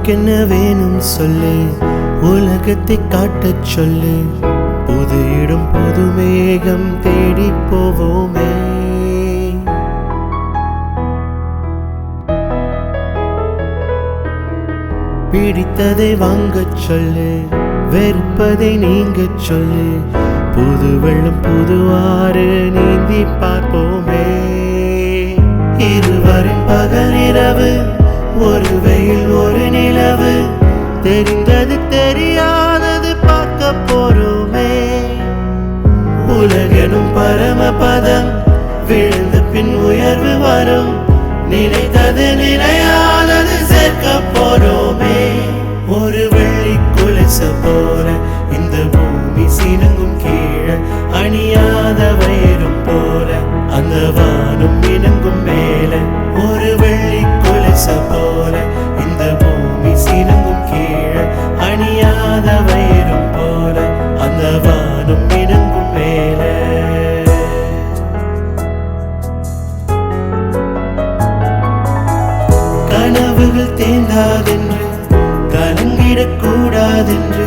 உனக்கென்ன வேணும் சொல்லு, உலகத்தை காட்டச் சொல்லு. புது இடம் புது மேகம் தேடி போவோமே. பிடித்ததை வாங்கச் சொல்லு, வெறுப்பதை நீங்கச் சொல்லு. புது வெள்ளம் புது ஆறு நீந்தி பார்ப்போமே. இருவரின் பகல் இரவு, ஒரு வெயில் ஒரு நிலவு. தெரிந்தது தெரியாதது பார்க்க போறோமே. உலகெனும் பரமபதம், விழுந்த பின் உயர்வு வரும். நினைத்தது நினையாதது சேர்க்க போறோமே. ஒரு வெள்ளி குலச போல இந்த பூமி சினுங்கும் கீழே. அணியாத வைரம் போல அந்த வானம் இணங்கும் மேல. ஒரு வெள்ளி குலச போல இந்த பூமி சினுங்கும் கீழே. அணியாத வைரம் போல அந்த வானம் இணங்கும் மேல. கனவுகள் தேர்ந்தாதென்று கலங்கிடக்கூடாதென்று